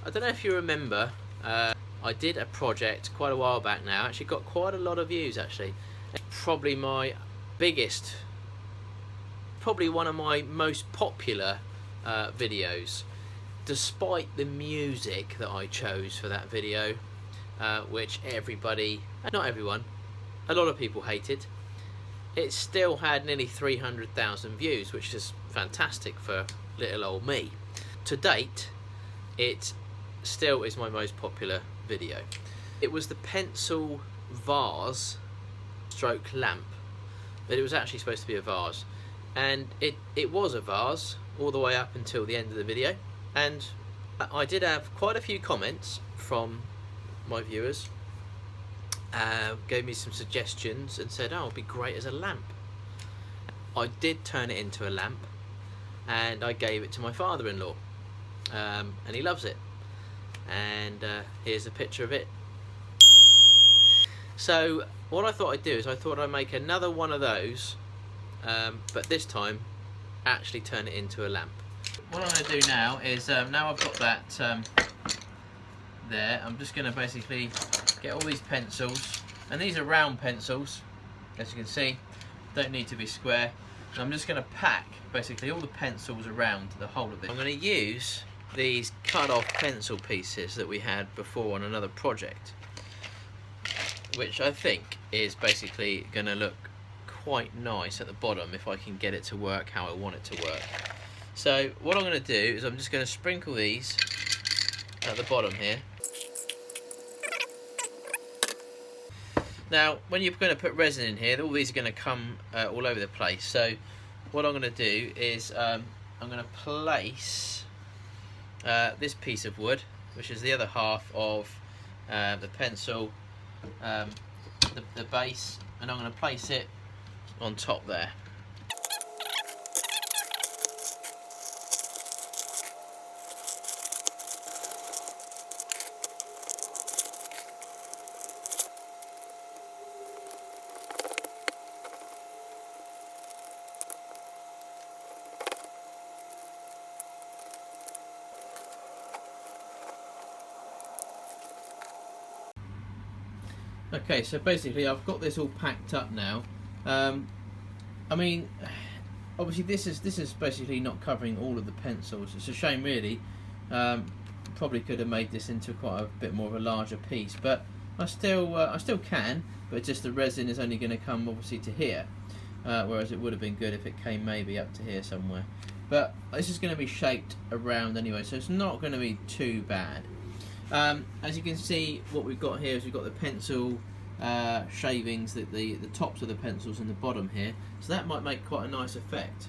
I don't know if you remember, I did a project quite a while back now. Actually got quite a lot of views actually. It's probably my biggest, probably one of my most popular videos, despite the music that I chose for that video, which everybody, not everyone, a lot of people hated. It still had nearly 300,000 views, which is fantastic for little old me. To date, it still is my most popular video. It was the pencil vase stroke lamp, but it was actually supposed to be a vase, and it was a vase all the way up until the end of the video. And I did have quite a few comments from my viewers, gave me some suggestions and said, oh, it'd be great as a lamp. I did turn it into a lamp, and I gave it to my father-in-law, and he loves it. And here's a picture of it. So what I thought I'd do is I thought I'd make another one of those, but this time actually turn it into a lamp. What I'm going to do now is, now I've got that there, I'm just going to basically get all these pencils, and these are round pencils, as you can see, don't need to be square. And I'm just going to pack basically all the pencils around the whole of it. I'm going to use these cut off pencil pieces that we had before on another project, which I think is basically going to look quite nice at the bottom if I can get it to work how I want it to work. So what I'm going to do is I'm just going to sprinkle these at the bottom here. Now when you're going to put resin in here, all these are going to come all over the place. So what I'm going to do is I'm going to place this piece of wood, which is the other half of the pencil, the base, and I'm going to place it on top there. Okay, so basically I've got this all packed up now. I mean, obviously this is basically not covering all of the pencils. It's a shame really. Probably could have made this into quite a bit more of a larger piece, but I still can, but just the resin is only going to come obviously to here, whereas it would have been good if it came maybe up to here somewhere. But this is going to be shaped around anyway, so it's not going to be too bad. As you can see, what we've got here is we've got the pencil shavings, the tops of the pencils in the bottom here, so that might make quite a nice effect.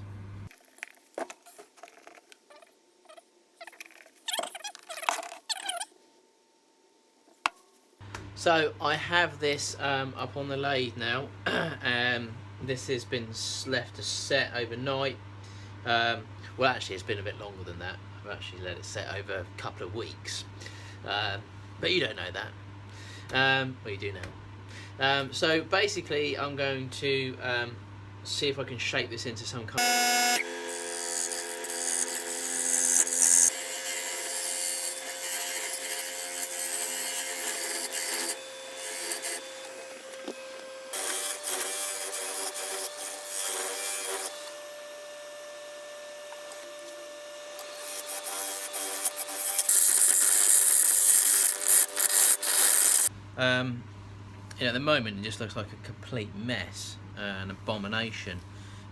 So I have this up on the lathe now. This has been left to set overnight. Well, actually it's been a bit longer than that. I've actually let it set over a couple of weeks. But you don't know that. Well, you do now. So basically I'm going to see if I can shape this into some kind of... You know, at the moment it just looks like a complete mess, an abomination.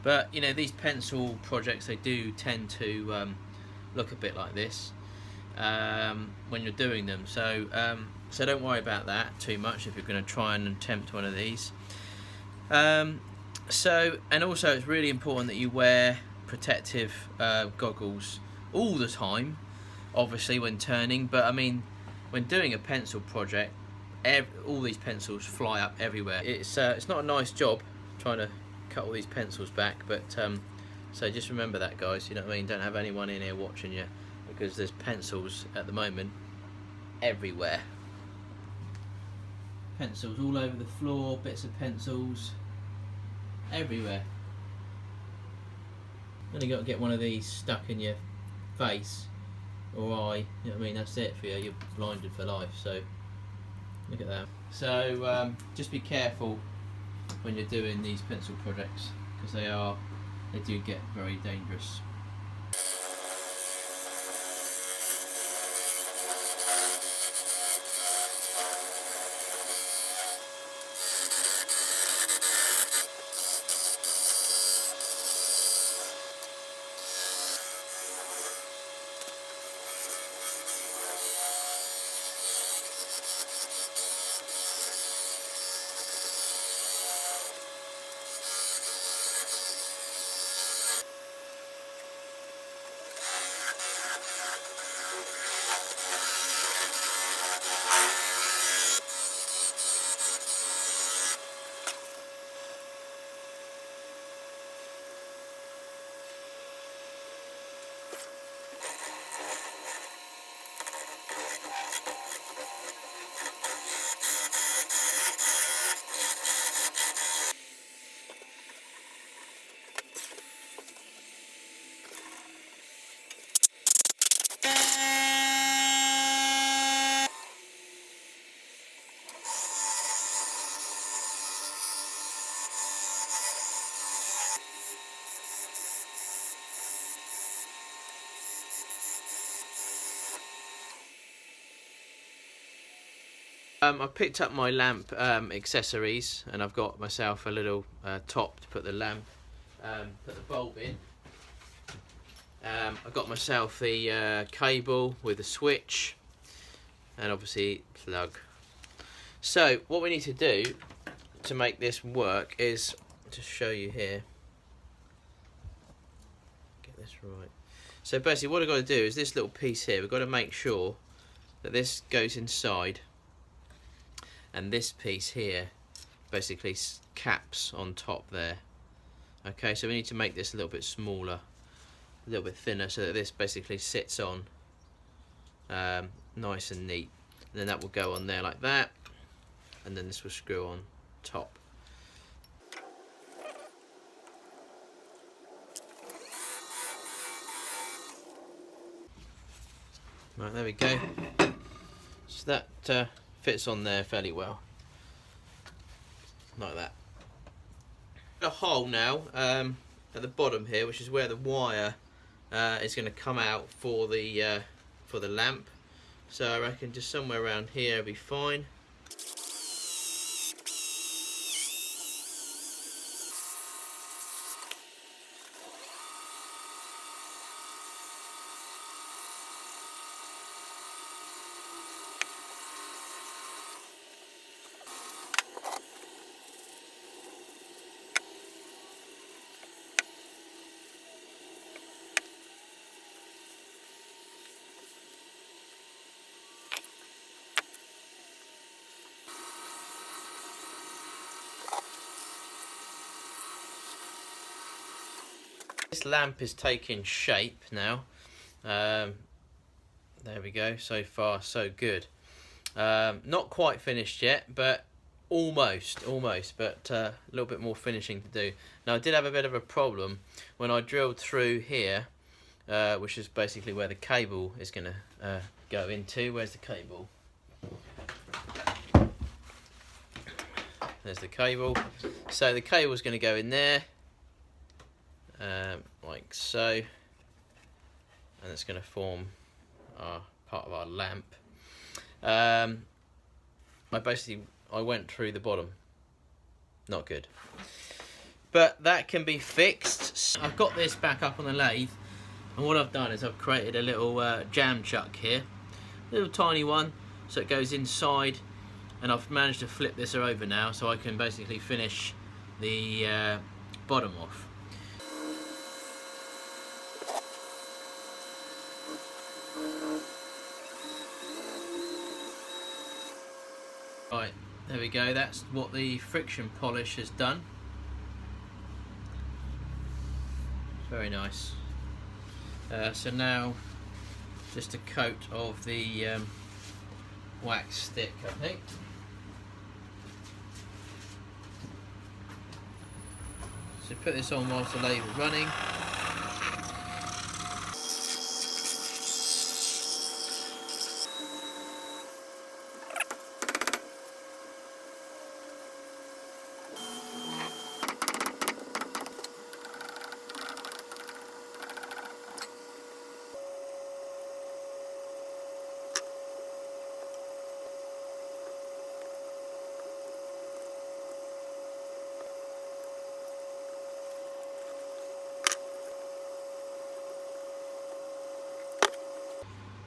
But you know, these pencil projects, they do tend to look a bit like this when you're doing them. So so don't worry about that too much if you're going to try and attempt one of these. So, and also it's really important that you wear protective goggles all the time, obviously when turning. But I mean, when doing a pencil project, all these pencils fly up everywhere. It's not a nice job trying to cut all these pencils back, but so just remember that, guys. You know what I mean? Don't have anyone in here watching you, because there's pencils at the moment everywhere. Pencils all over the floor, bits of pencils everywhere. Then you got to get one of these stuck in your face or eye, you know what I mean, that's it for you, you're blinded for life. So look at that. So just be careful when you're doing these pencil projects, because they do get very dangerous. I picked up my lamp accessories, and I've got myself a little top to put the lamp, put the bulb in. I've got myself the cable with a switch, and obviously plug. So what we need to do to make this work is to show you here. Get this right. So basically what I've got to do is this little piece here, we've got to make sure that this goes inside, and this piece here basically caps on top there. Okay, so we need to make this a little bit smaller, a little bit thinner, so that this basically sits on nice and neat. And then that will go on there like that, and then this will screw on top. Right, there we go. So that fits on there fairly well, like that. A hole now at the bottom here, which is where the wire is going to come out for the lamp. So I reckon just somewhere around here will be fine. This lamp is taking shape now. There we go. So far so good. Not quite finished yet, but almost, but a little bit more finishing to do. Now I did have a bit of a problem when I drilled through here, which is basically where the cable is going to go into. Where's the cable? There's the cable. So the cable is going to go in there, like so, and it's going to form part of our lamp. I went through the bottom. Not good. But that can be fixed. I've got this back up on the lathe, and what I've done is I've created a little jam chuck here, little tiny one, so it goes inside, and I've managed to flip this over now, so I can basically finish the bottom off. Right, there we go, that's what the friction polish has done. Very nice. So now just a coat of the wax stick, I think. So put this on whilst the lathe is running.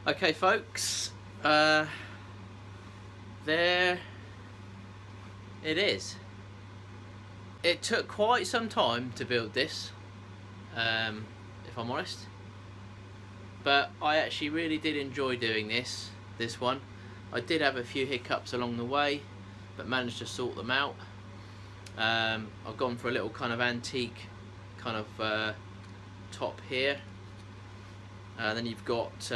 Okay folks, there it is. It took quite some time to build this, if I'm honest, but I actually really did enjoy doing this one. I did have a few hiccups along the way, but managed to sort them out. I've gone for a little kind of antique kind of top here. Then you've got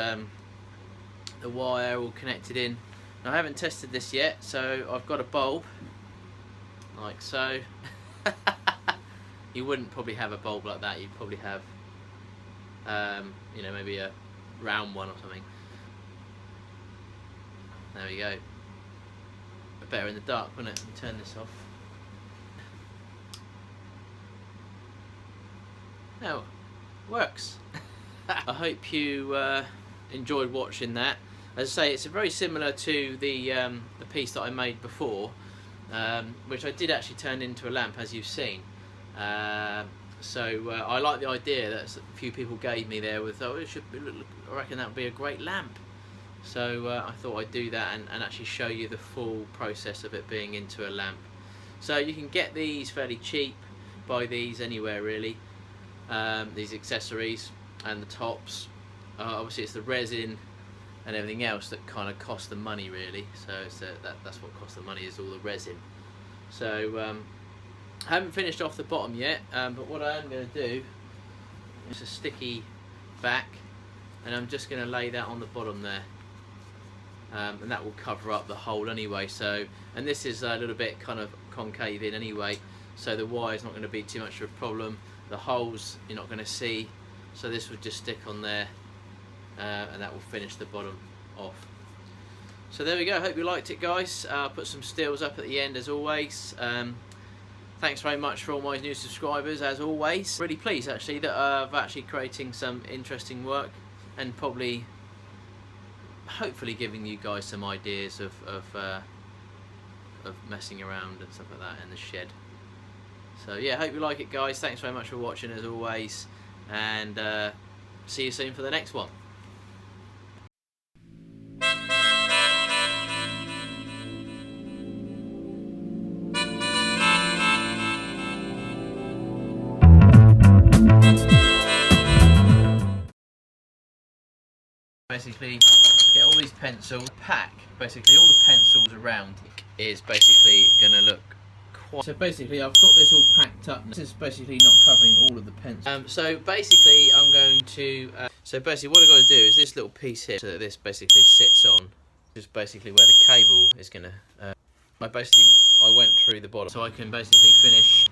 the wire all connected in. Now, I haven't tested this yet, so I've got a bulb like so. You wouldn't probably have a bulb like that. You'd probably have you know, maybe a round one or something. There we go. Better in the dark, wouldn't it? Let me turn this off. Oh, works. I hope you enjoyed watching that. As I say, it's very similar to the piece that I made before, which I did actually turn into a lamp, as you've seen. So I like the idea that a few people gave me there with, oh, it should be, I reckon that would be a great lamp. So I thought I'd do that and actually show you the full process of it being into a lamp. So you can get these fairly cheap, buy these anywhere really, these accessories and the tops. Obviously it's the resin and everything else that kind of costs the money really, so it's that's what costs the money, is all the resin. So I haven't finished off the bottom yet, but what I am going to do is a sticky back, and I'm just going to lay that on the bottom there, and that will cover up the hole anyway. So, and this is a little bit kind of concave in anyway, so the wire's not going to be too much of a problem. The holes you're not going to see, so this would just stick on there, and that will finish the bottom off. So there we go. Hope you liked it, guys. I'll put some stills up at the end as always. Thanks very much for all my new subscribers, as always. Really pleased actually that I've actually creating some interesting work, and probably hopefully giving you guys some ideas of messing around and stuff like that in the shed. So yeah, hope you like it, guys. Thanks very much for watching as always, and see you soon for the next one. Basically get all these pencils, pack basically all the pencils around is basically going to look quite... So basically I've got this all packed up. This is basically not covering all of the pencils. So basically I'm going to... so basically what I've got to do is this little piece here, so that this basically sits on, is basically where the cable is going to... I went through the bottom, so I can basically finish